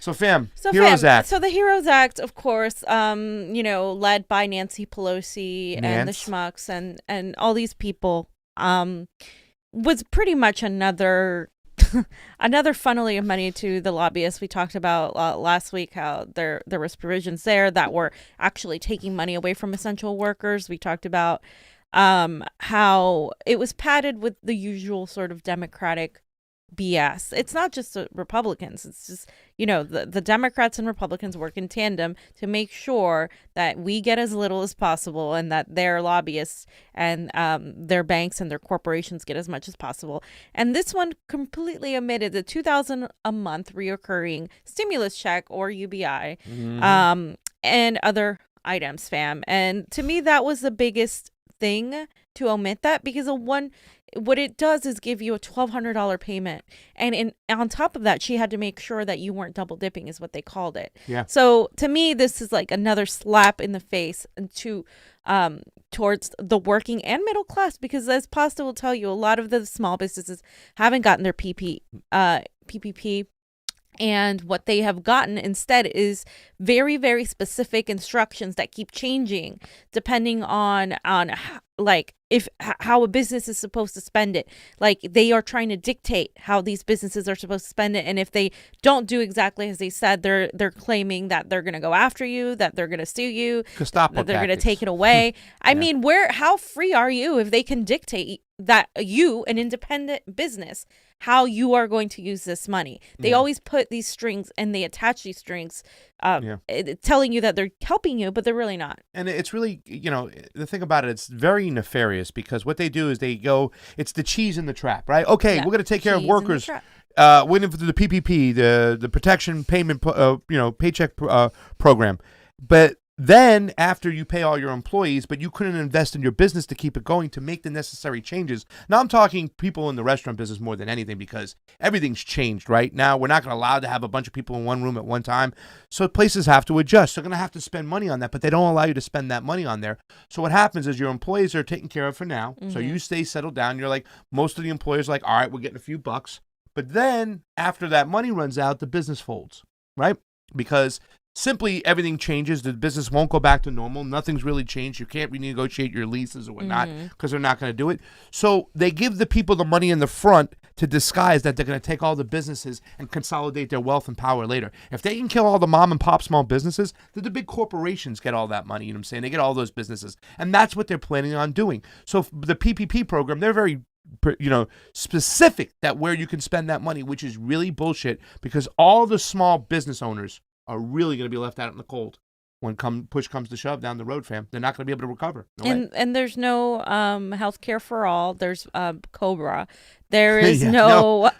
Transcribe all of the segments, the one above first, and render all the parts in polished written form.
So, fam, Heroes Act. So the Heroes Act, of course, led by Nancy Pelosi and the schmucks and all these people, was pretty much another funneling of money to the lobbyists. We talked about last week how there was provisions there that were actually taking money away from essential workers. We talked about how it was padded with the usual sort of Democratic BS. It's not just the Republicans. It's just, the Democrats and Republicans work in tandem to make sure that we get as little as possible and that their lobbyists and their banks and their corporations get as much as possible. And this one completely omitted the $2,000 a month reoccurring stimulus check or UBI and other items, fam. And to me, that was the biggest thing to omit that, because what it does is give you a $1,200 payment, and on top of that, she had to make sure that you weren't double dipping, is what they called it. Yeah. So to me, this is like another slap in the face to towards the working and middle class, because as Pasta will tell you, a lot of the small businesses haven't gotten their PPP. And what they have gotten instead is very, very specific instructions that keep changing depending on how a business is supposed to spend it. Like, they are trying to dictate how these businesses are supposed to spend it. And if they don't do exactly as they said, they're claiming that they're going to go after you, that they're going to sue you, that they're going to take it away. I mean, how free are you if they can dictate that you, an independent business, how you are going to use this money? They always put these strings and they attach these strings telling you that they're helping you, but they're really not. And it's really, the thing about it, it's very nefarious, because what they do is it's the cheese in the trap, right? Okay, we're going to take care of workers. We're going to do the PPP, the protection payment, paycheck program. But then after you pay all your employees, but you couldn't invest in your business to keep it going, to make the necessary changes. Now I'm talking people in the restaurant business more than anything, because everything's changed, right? Now we're not going to allow to have a bunch of people in one room at one time. So places have to adjust. They're going to have to spend money on that, but they don't allow you to spend that money on there. So what happens is your employees are taken care of for now. So you stay settled down. You're like, most of the employers are like, all right, we're getting a few bucks. But then after that money runs out, the business folds, right? Because simply everything changes. The business won't go back to normal. Nothing's really changed. You can't renegotiate your leases or whatnot because they're not going to do it. So they give the people the money in the front to disguise that they're going to take all the businesses and consolidate their wealth and power later. If they can kill all the mom and pop small businesses, then the big corporations get all that money. You know what I'm saying? They get all those businesses. And that's what they're planning on doing. So the PPP program, they're very specific that where you can spend that money, which is really bullshit, because all the small business owners are really going to be left out in the cold when push comes to shove down the road, fam. They're not going to be able to recover. And there's no Healthcare for All. There's COBRA. There is no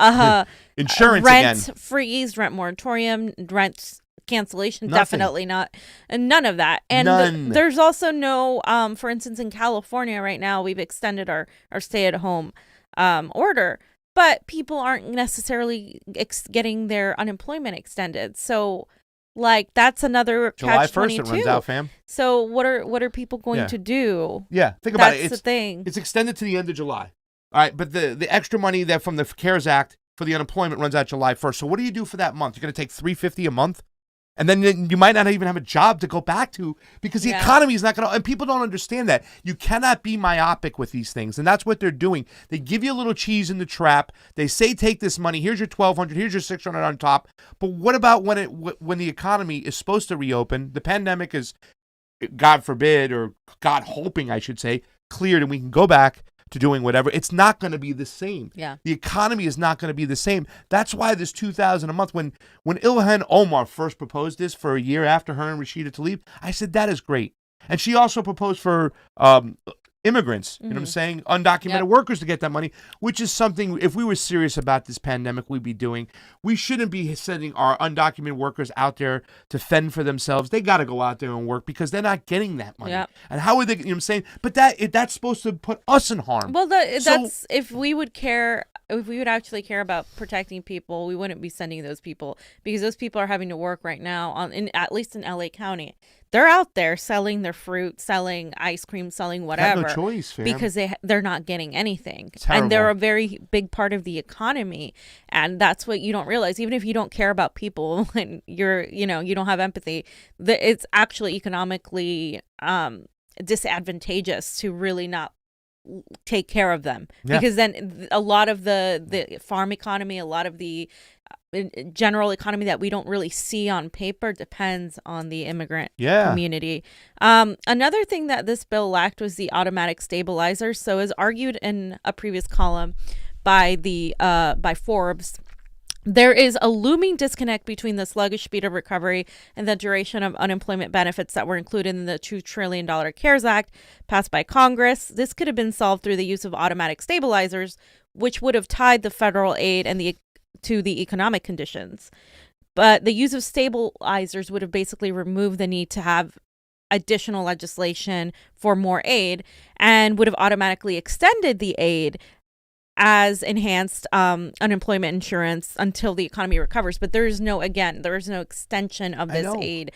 insurance rent again. freeze, rent moratorium, rent cancellation. Definitely not. And none of that. And there's also no, for instance, in California right now, we've extended our stay-at-home order. But people aren't necessarily getting their unemployment extended. So, that's another July catch-22. 1st it runs out, fam. So what are people going to do? Yeah, think about it. That's the thing. It's extended to the end of July. All right, but the extra money that from the CARES Act for the unemployment runs out July 1st. So what do you do for that month? You're going to take $350 a month? And then you might not even have a job to go back to, because the economy is not going to, and people don't understand that. You cannot be myopic with these things. And that's what they're doing. They give you a little cheese in the trap. They say, take this money. Here's your $1,200. Here's your $600 on top. But what about when the economy is supposed to reopen? The pandemic is, God forbid, or God hoping, I should say, cleared, and we can go back to doing whatever. It's not going to be the same. Yeah. The economy is not going to be the same. That's why this $2,000 a month, when Ilhan Omar first proposed this for a year after her and Rashida Tlaib, I said, that is great. And she also proposed for immigrants, you know what I'm saying, undocumented workers to get that money, which is something, if we were serious about this pandemic, we'd be doing. We shouldn't be sending our undocumented workers out there to fend for themselves. They got to go out there and work, because they're not getting that money. Yep. And how are they, you know what I'm saying? But that's supposed to put us in harm. Well, that's if we would care, we would actually care about protecting people, we wouldn't be sending those people, because those people are having to work right now at least in LA County. They're out there selling their fruit, selling ice cream, selling whatever. Have no choice, fam. Because they're not getting anything. Terrible. And they're a very big part of the economy. And that's what you don't realize. Even if you don't care about people and you don't have empathy, it's actually economically disadvantageous to really not take care of them. Yeah. Because then a lot of the farm economy, a lot of the general economy that we don't really see on paper depends on the immigrant community. Another thing that this bill lacked was the automatic stabilizers. So as argued in a previous column by Forbes, there is a looming disconnect between the sluggish speed of recovery and the duration of unemployment benefits that were included in the $2 trillion CARES Act passed by Congress. This could have been solved through the use of automatic stabilizers, which would have tied the federal aid to the economic conditions. But the use of stabilizers would have basically removed the need to have additional legislation for more aid and would have automatically extended the aid as enhanced unemployment insurance until the economy recovers. But there is no extension of this aid.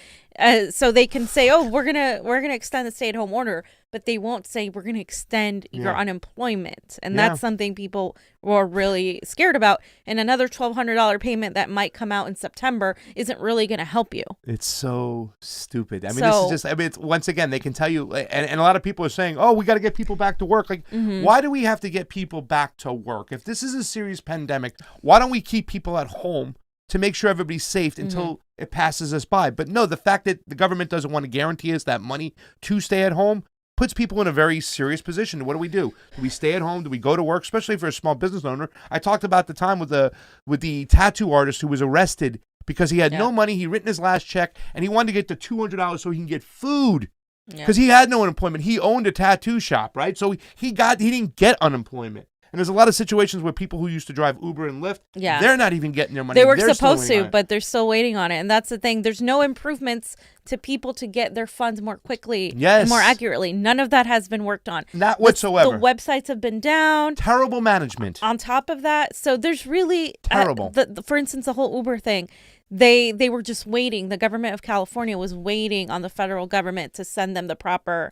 So they can say, oh, we're gonna extend the stay-at-home order, but they won't say we're gonna extend your unemployment. And that's something people were really scared about. And another $1,200 payment that might come out in September isn't really gonna help you. It's so stupid. I mean, this is just, it's, once again, they can tell you, and a lot of people are saying, oh, we got to get people back to work. Like, why do we have to get people back to work? If this is a serious pandemic, why don't we keep people at home to make sure everybody's safe until it passes us by? But no, the fact that the government doesn't want to guarantee us that money to stay at home puts people in a very serious position. What do? Do we stay at home? Do we go to work? Especially for a small business owner. I talked about the time with the tattoo artist who was arrested because he had no money. He written his last check and he wanted to get the $200 so he can get food because he had no unemployment. He owned a tattoo shop, right? So he didn't get unemployment. And there's a lot of situations where people who used to drive Uber and Lyft, they're not even getting their money. They were supposed to, but they're still waiting on it. And that's the thing. There's no improvements to people to get their funds more quickly and more accurately. None of that has been worked on. Not whatsoever. The websites have been down. Terrible management. On top of that. So there's really... Terrible. For instance, the whole Uber thing, they were just waiting. The government of California was waiting on the federal government to send them the proper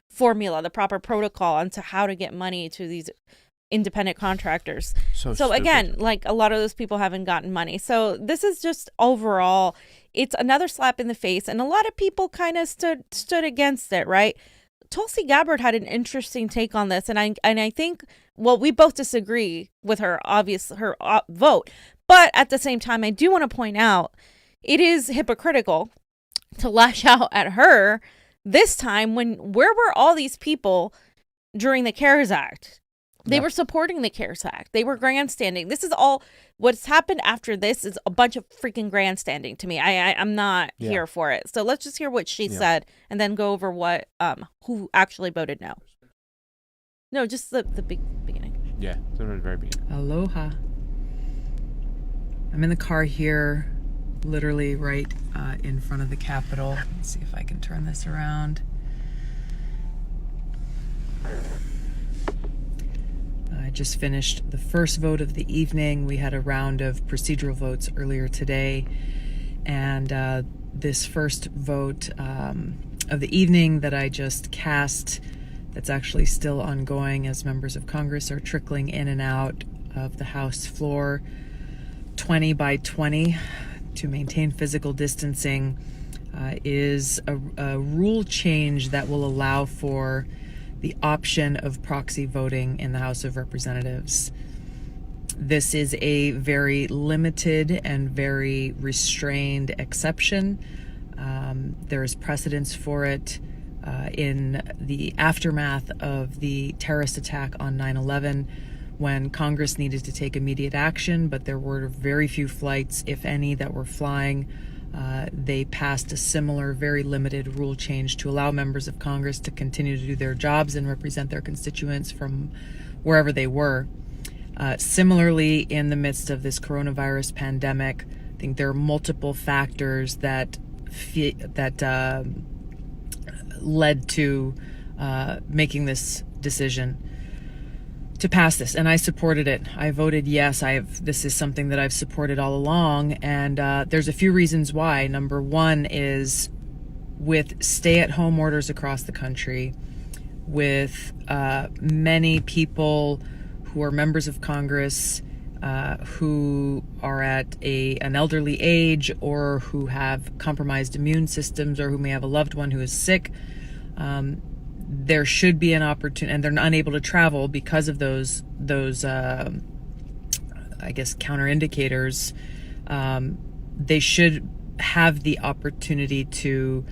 formula, the proper protocol onto how to get money to these independent contractors. So again, like a lot of those people haven't gotten money. So this is just overall, it's another slap in the face. And a lot of people kind of stood against it, right? Tulsi Gabbard had an interesting take on this. And I think, well, we both disagree with her vote. But at the same time, I do want to point out, it is hypocritical to lash out at her this time where were all these people during the CARES Act? They were supporting the CARES Act. They were grandstanding. This is all what's happened after this is a bunch of freaking grandstanding to me. I'm not here for it. So let's just hear what she said and then go over what who actually voted no. No, just the beginning. Yeah, the very beginning. Aloha. I'm in the car here, literally right in front of the Capitol. Let's see if I can turn this around. I just finished the first vote of the evening. We had a round of procedural votes earlier today. And this first vote of the evening that I just cast, that's actually still ongoing as members of Congress are trickling in and out of the House floor, 20 by 20 to maintain physical distancing, is a rule change that will allow for the option of proxy voting in the House of Representatives. This is a very limited and very restrained exception. There is precedence for it in the aftermath of the terrorist attack on 9/11, when Congress needed to take immediate action, but there were very few flights, if any, that were flying. They passed a similar, very limited rule change to allow members of Congress to continue to do their jobs and represent their constituents from wherever they were. Similarly, in the midst of this coronavirus pandemic, I think there are multiple factors that led to making this decision. to pass this, and I supported it. I voted yes. This is something that I've supported all along, and there's a few reasons why. Number one is with stay-at-home orders across the country, with many people who are members of Congress who are at an elderly age, or who have compromised immune systems, or who may have a loved one who is sick. There should be an opportunity, and they're unable to travel because of those I guess counter indicators. They should have the opportunity to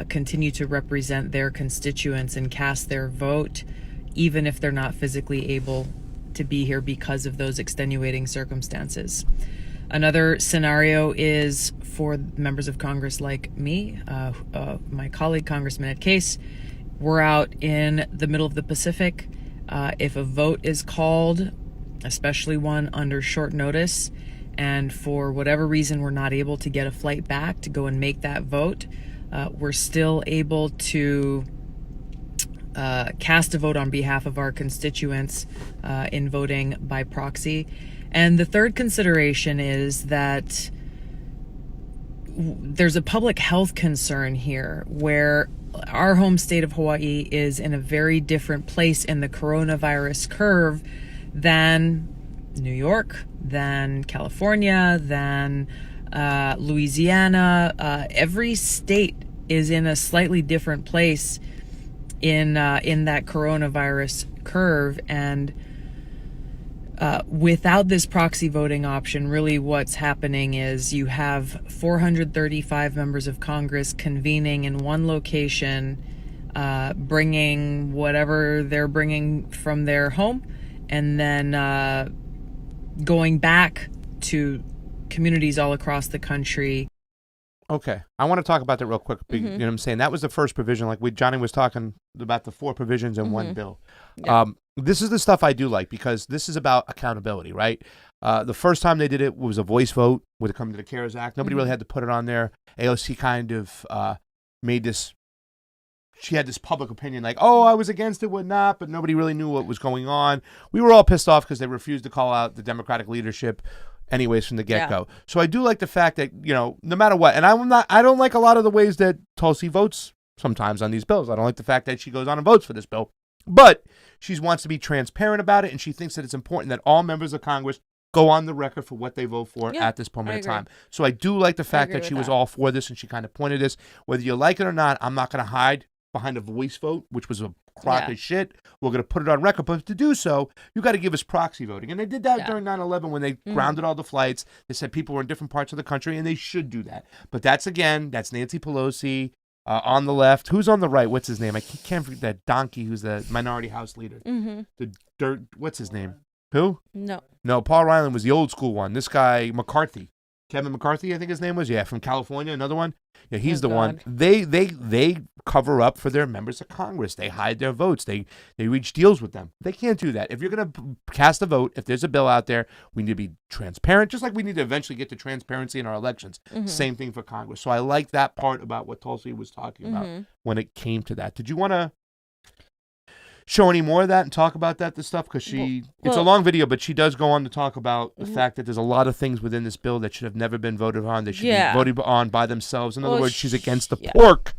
continue to represent their constituents and cast their vote, even if they're not physically able to be here because of those extenuating circumstances. Another scenario is for members of Congress like me, my colleague, Congressman Ed Case. We're out in the middle of the Pacific. If a vote is called, especially one under short notice, and for whatever reason we're not able to get a flight back to go and make that vote, we're still able to cast a vote on behalf of our constituents in voting by proxy. And the third consideration is that there's a public health concern here, where our home state of Hawaii is in a very different place in the coronavirus curve than New York, than California, than Louisiana. Every state is in a slightly different place in that coronavirus curve, and without this proxy voting option, really what's happening is you have 435 members of Congress convening in one location, bringing whatever they're bringing from their home, and then going back to communities all across the country. Okay. I want to talk about that real quick. You know what I'm saying? That was the first provision. Like Johnny was talking about the 4 provisions in one bill. Yeah. This is the stuff I do like, because this is about accountability, right? The first time they did it was a voice vote when it come to the CARES Act. Nobody really had to put it on there. AOC kind of made this, she had this public opinion like, oh, I was against it, whatnot, but nobody really knew what was going on. We were all pissed off because they refused to call out the Democratic leadership anyways from the get-go. Yeah. So I do like the fact that, you know, no matter what, and I don't like a lot of the ways that Tulsi votes sometimes on these bills. I don't like the fact that she goes on and votes for this bill. But she wants to be transparent about it, and she thinks that it's important that all members of Congress go on the record for what they vote for at this moment in time. So I do like the fact that she was all for this, and she kind of pointed this. Whether you like it or not, I'm not going to hide behind a voice vote, which was a crock of shit. We're going to put it on record. But to do so, you got to give us proxy voting. And they did that during 9/11 when they grounded all the flights. They said people were in different parts of the country, and they should do that. But that's Nancy Pelosi. On the left, who's on the right? What's his name? I can't forget that donkey who's the minority house leader. What's his name? Who? No, Paul Ryan was the old school one. This guy, McCarthy. Kevin McCarthy, I think his name was. Yeah, from California, another one. Yeah, he's the one. They cover up for their members of Congress. They hide their votes. They reach deals with them. They can't do that. If you're going to cast a vote, if there's a bill out there, we need to be transparent, just like we need to eventually get to transparency in our elections. Same thing for Congress. So I like that part about what Tulsi was talking about when it came to that. Did you want to show any more of that and talk about the stuff? Because it's a long video, but she does go on to talk about the fact that there's a lot of things within this bill that should have never been voted on. They should be voted on by themselves. In other words, she's against the pork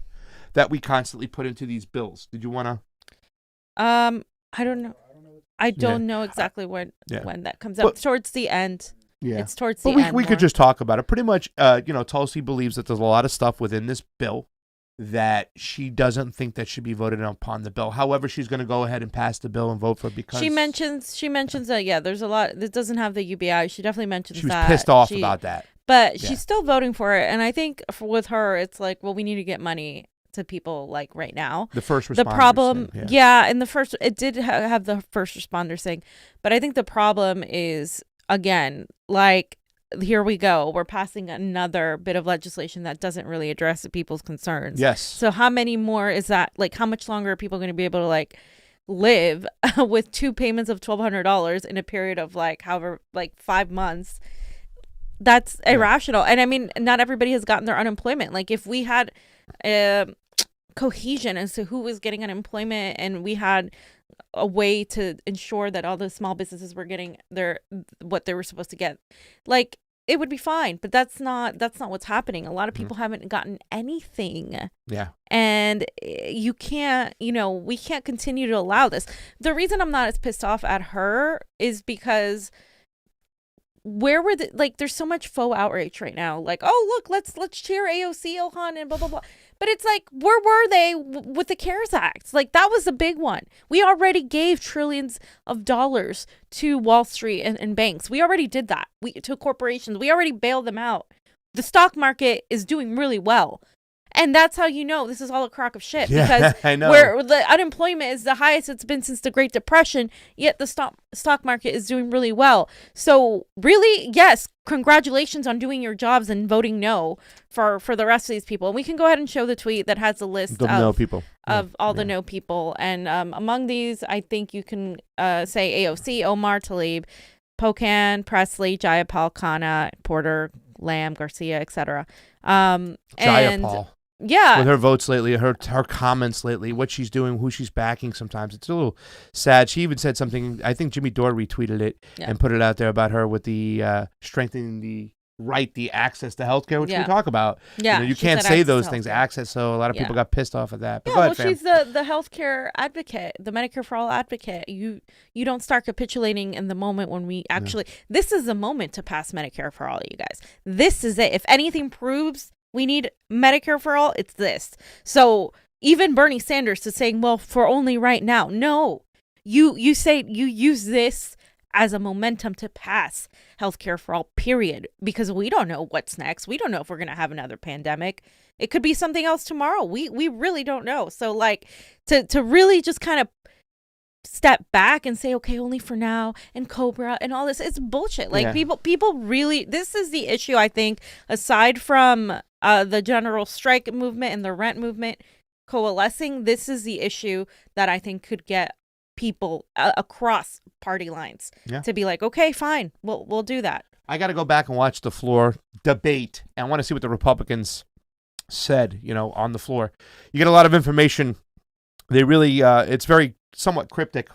that we constantly put into these bills. Did you want to? I don't know. I don't know exactly when that comes up. Towards the end. Yeah. It's towards the end. We could just talk about it. Pretty much, Tulsi believes that there's a lot of stuff within this bill that she doesn't think that should be voted upon the bill. However, she's going to go ahead and pass the bill and vote for it because she mentions that there's a lot that doesn't have the UBI. She definitely mentions she was pissed off about that, but she's still voting for it. And I think with her, it's like, well, we need to get money to people like right now. The first responders. The problem, and the first it did have the first responders thing, but I think the problem is again like. Here we go. We're passing another bit of legislation that doesn't really address people's concerns. Yes. So how many more is that? Like, how much longer are people going to be able to like live with 2 payments of $1,200 in a period of like 5 months? That's irrational. And I mean, not everybody has gotten their unemployment. Like, if we had cohesion as to who was getting unemployment, and we had a way to ensure that all the small businesses were getting what they were supposed to get, like, it would be fine. But that's not what's happening. A lot of people haven't gotten anything. Yeah. And you can't, we can't continue to allow this. The reason I'm not as pissed off at her is because where were there's so much faux outrage right now. Like, oh, look, let's cheer AOC, Ilhan, and blah, blah, blah. But it's like, where were they with the CARES Act? Like, that was a big one. We already gave trillions of dollars to Wall Street and banks. We already did that. To corporations. We already bailed them out. The stock market is doing really well. And that's how you know this is all a crock of shit. Yeah, because I know. Where the unemployment is the highest it's been since the Great Depression, yet the stock market is doing really well. So really, yes, congratulations on doing your jobs and voting no for the rest of these people. And we can go ahead and show the tweet that has a list of no people. Of all the no people. And among these, I think you can say AOC, Omar, Tlaib, Pocan, Presley, Jayapal, Khanna, Porter, Lamb, Garcia, etc. Jayapal. Yeah. With her votes lately, her comments lately, what she's doing, who she's backing sometimes. It's a little sad. She even said something, I think Jimmy Dore retweeted it and put it out there about her with the strengthening the access to healthcare, which we talk about. Yeah. You can't say those things, access, so a lot of people got pissed off at that. But go ahead, she's the healthcare advocate, the Medicare For All advocate. You don't start capitulating in the moment when we actually, this is the moment to pass Medicare For All, you guys. This is it. If anything proves we need Medicare for all, it's this. So even Bernie Sanders is saying, well, for only right now. No, you say you use this as a momentum to pass healthcare for all, period. Because we don't know what's next. We don't know if we're going to have another pandemic. It could be something else tomorrow. We really don't know. So like to really just kind of step back and say, okay, only for now, and Cobra and all this, it's bullshit. Like people really, this is the issue, I think, aside from the general strike movement and the rent movement coalescing, this is the issue that I think could get people across party lines to be like, okay, fine, we'll do that. I got to go back and watch the floor debate, and I want to see what the Republicans said, on the floor. You get a lot of information. They really, it's very somewhat cryptic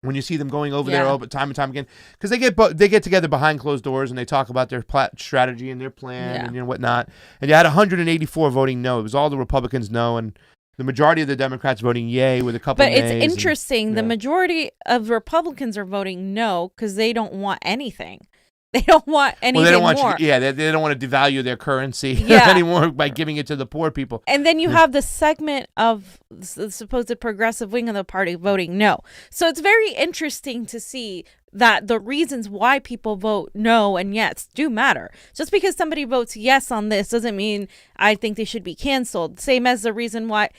when you see them going over there time and time again, because they get together behind closed doors and they talk about their strategy and their plan and whatnot. And you had 184 voting no. It was all the Republicans no, and the majority of the Democrats voting yay with a couple of nays. But it's interesting. The majority of Republicans are voting no because they don't want anything. They don't want anything they don't want more. They don't want to devalue their currency anymore by giving it to the poor people. And then you have the segment of the supposed progressive wing of the party voting no. So it's very interesting to see that the reasons why people vote no and yes do matter. Just because somebody votes yes on this doesn't mean I think they should be canceled. Same as the reason why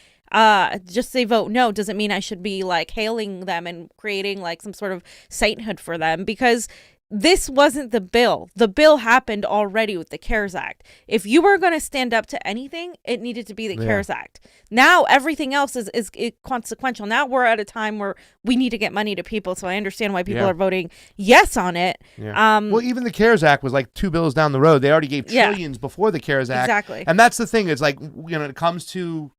just they vote no doesn't mean I should be like hailing them and creating like some sort of sainthood for them, because this wasn't the bill. The bill happened already with the CARES Act. If you were going to stand up to anything, it needed to be the CARES Act. Now everything else is consequential. Now we're at a time where we need to get money to people. So I understand why people are voting yes on it. Yeah. Well, even the CARES Act was like 2 bills down the road. They already gave trillions before the CARES Act. Exactly. And that's the thing. It's like, it comes to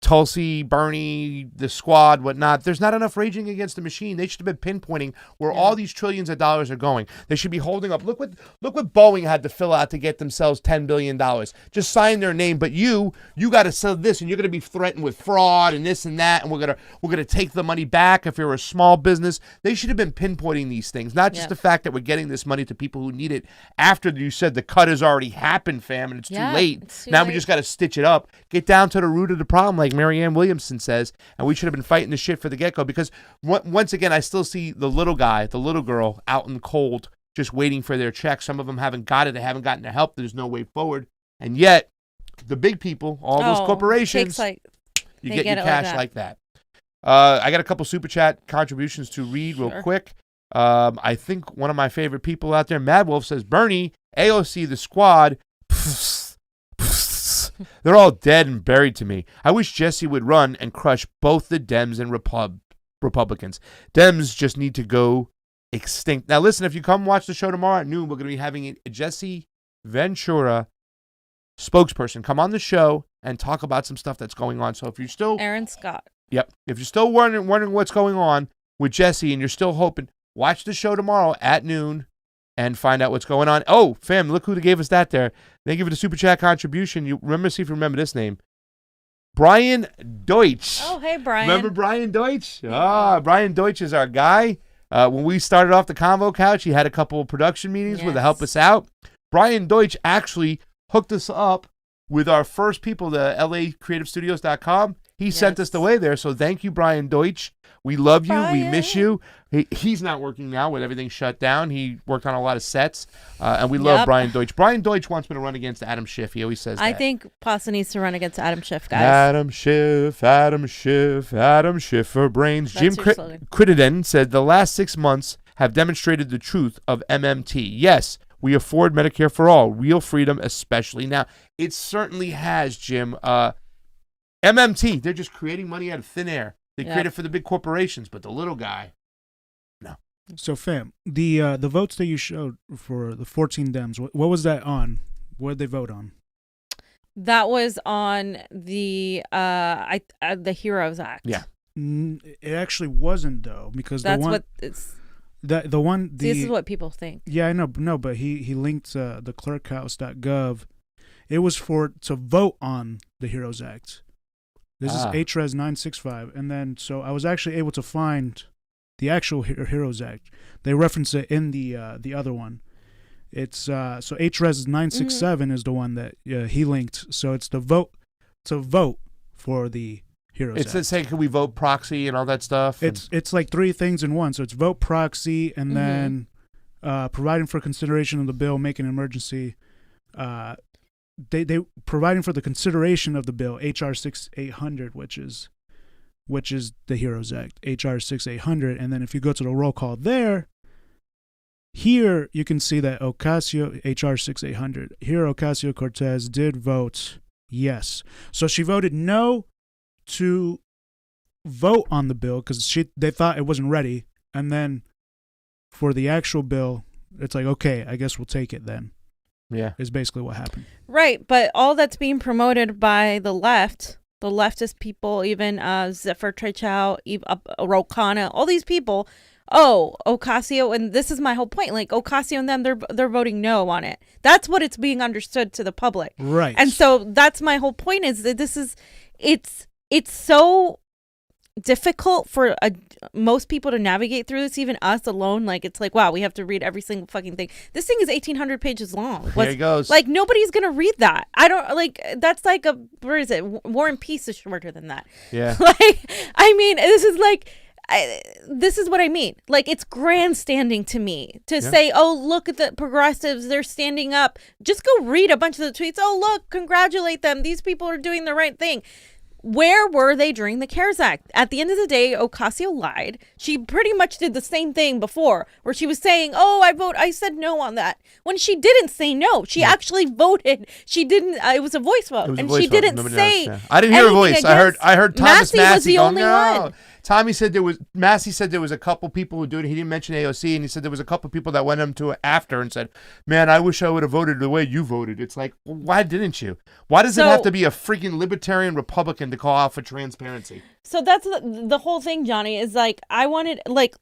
Tulsi, Bernie, the squad, whatnot, there's not enough raging against the machine. They should have been pinpointing where all these trillions of dollars are going. They should be holding up. Look what Boeing had to fill out to get themselves $10 billion. Just sign their name, but you got to sell this, and you're going to be threatened with fraud and this and that, and we're gonna take the money back if you're a small business. They should have been pinpointing these things, not just the fact that we're getting this money to people who need it after you said the cut has already happened, fam, and it's too late. We just got to stitch it up. Get down to the root of the problem, like Marianne Williamson says, and we should have been fighting the shit for the get-go, because once again, I still see the little guy, the little girl out in the cold just waiting for their check. Some of them haven't got it. They haven't gotten the help. There's no way forward. And yet, the big people, all those corporations, you get your cash like that. I got a couple Super Chat contributions to read real quick. I think one of my favorite people out there, Mad Wolf, says, Bernie, AOC, the squad, they're all dead and buried to me. I wish Jesse would run and crush both the Dems and Republicans. Dems just need to go extinct. Now, listen, if you come watch the show tomorrow at noon, we're going to be having a Jesse Ventura spokesperson come on the show and talk about some stuff that's going on. So if you're still... Aaron Scott. Yep. If you're still wondering what's going on, with Jesse and you're still hoping, watch the show tomorrow at noon and find out what's going on. Oh, fam, look who gave us that there. They give it a super chat contribution. You remember, see if you remember this name. Brian Deutsch. Oh, hey, Brian. Remember Brian Deutsch? Brian Deutsch is our guy. When we started off the Convo Couch, he had a couple of production meetings to help us out. Brian Deutsch actually hooked us up with our first people, the LACreativeStudios.com. He sent us the way there, so thank you, Brian Deutsch. We love you. Brian. We miss you. He's not working now with everything shut down. He worked on a lot of sets, and we love Brian Deutsch. Brian Deutsch wants me to run against Adam Schiff. He always says that. I think Pasta needs to run against Adam Schiff, guys. Adam Schiff for brains. That's Jim slogan. Crittenden said the last 6 months have demonstrated the truth of MMT. Yes, we afford Medicare for all. Real freedom, especially now. It certainly has, Jim. MMT, they're just creating money out of thin air. They create it for the big corporations, but the little guy, no. So, fam, the votes that you showed for the 14 Dems, what was that on? What did they vote on? That was on the Heroes Act. Yeah. It actually wasn't, though, because that's the one, what it's. The one. This is what people think. Yeah, I know. No, but he linked the clerkhouse.gov. It was to vote on the Heroes Act. This is HRES 965. And then, so I was actually able to find the actual Heroes Act. They reference it in the other one. It's so HRES 967 is the one that he linked. So it's to vote for the Heroes Act. It's saying, can we vote proxy and all that stuff? It's like three things in one. So it's vote proxy and then providing for consideration of the bill, make an emergency. They providing for the consideration of the bill, HR 6800, which is the Heroes Act, HR 6800, and then if you go to the roll call here you can see that Ocasio, HR 6800, here Ocasio-Cortez did vote yes. So she voted no to vote on the bill because they thought it wasn't ready, and then for the actual bill, it's like, okay, I guess we'll take it then. Yeah, is basically what happened. Right, but all that's being promoted by the leftist people, even Zephyr Trechau, Ro Khanna, all these people. Oh, Ocasio, and this is my whole point. Like Ocasio and them, they're voting no on it. That's what it's being understood to the public. Right. And so that's my whole point is that it's so difficult for most people to navigate through this, even us alone. Like it's like, wow, we have to read every single fucking thing. This thing is 1,800 pages long. There it goes. Like nobody's gonna read that. I don't like. That's like where is it? War and Peace is shorter than that. Yeah. Like I mean, this is like. This is what I mean. Like, it's grandstanding to me to say, oh, look at the progressives. They're standing up. Just go read a bunch of the tweets. Oh, look, congratulate them. These people are doing the right thing. Where were they during the CARES Act? At the end of the day, Ocasio lied. She pretty much did the same thing before, where she was saying, oh, I said no on that. When she didn't say no. She actually voted. She didn't, it was a voice vote. And she didn't say I didn't hear a voice. I heard Thomas Massey was the only one. Tommy said Massey said there was a couple people who did it. He didn't mention AOC, and he said there was a couple people that went up to it after and said, man, I wish I would have voted the way you voted. It's like, well, why didn't you? Why does it have to be a freaking libertarian Republican to call out for transparency? So that's the whole thing, Johnny, is like, I wanted, like,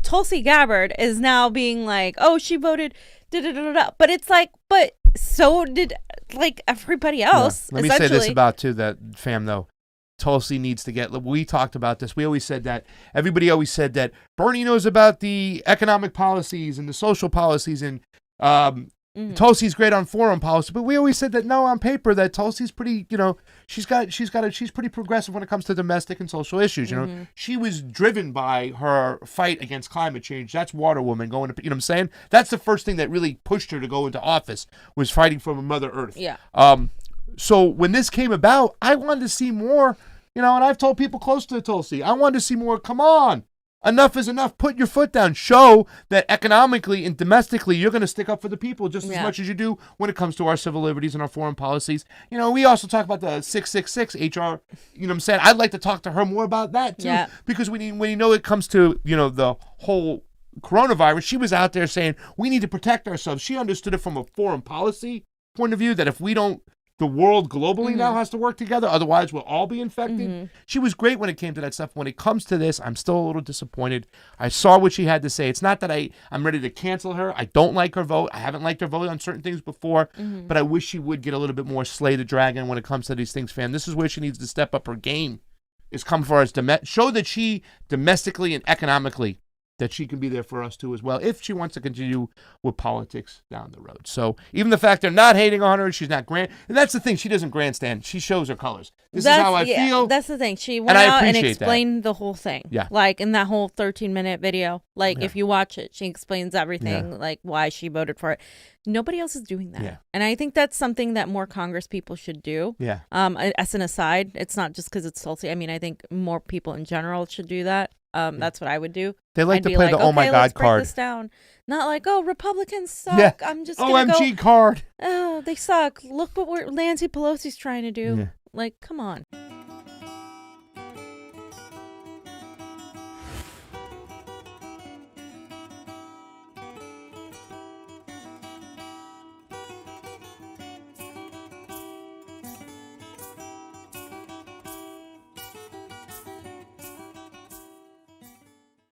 Tulsi Gabbard is now being like, oh, she voted, da-da-da-da-da. But it's like, but so did, like, everybody else, Let me say this about, too, that fam, though. Tulsi needs to get, we talked about this. We always said that, everybody always said that Bernie knows about the economic policies and the social policies, and Tulsi's great on foreign policy, but we always said that no, on paper, that Tulsi's pretty, she's pretty progressive when it comes to domestic and social issues. She was driven by her fight against climate change. That's Water Woman going to, you know what I'm saying? That's the first thing that really pushed her to go into office, was fighting for Mother Earth. Yeah. So when this came about, I wanted to see more, and I've told people close to Tulsi, I wanted to see more. Come on. Enough is enough. Put your foot down. Show that economically and domestically, you're going to stick up for the people just as much as you do when it comes to our civil liberties and our foreign policies. We also talk about the 666 HR. You know what I'm saying? I'd like to talk to her more about that, too. Yeah. Because when it comes to, the whole coronavirus, she was out there saying, we need to protect ourselves. She understood it from a foreign policy point of view, that if we don't the world globally now has to work together. Otherwise, we'll all be infected. She was great when it came to that stuff. When it comes to this, I'm still a little disappointed. I saw what she had to say. It's not that I'm ready to cancel her. I don't like her vote. I haven't liked her vote on certain things before, but I wish she would get a little bit more slay the dragon when it comes to these things, fam. This is where she needs to step up her game. Is come for us, show that she domestically and economically that she can be there for us too as well if she wants to continue with politics down the road. So even the fact they're not hating on her, she's not and that's the thing, she doesn't grandstand. She shows her colors. This is how I feel. That's the thing. She went out and explained the whole thing. Yeah. Like in that whole 13-minute video. Like if you watch it, she explains everything, like why she voted for it. Nobody else is doing that. Yeah. And I think that's something that more Congress people should do. Yeah. As an aside, it's not just because it's Tulsi. I mean, I think more people in general should do that. That's what I would do. They like to play the "Oh my God" let's card. Break this down. Not like, oh, Republicans suck. Yeah. I'm just OMG card. Oh, they suck. Look what Nancy Pelosi's trying to do. Like, come on.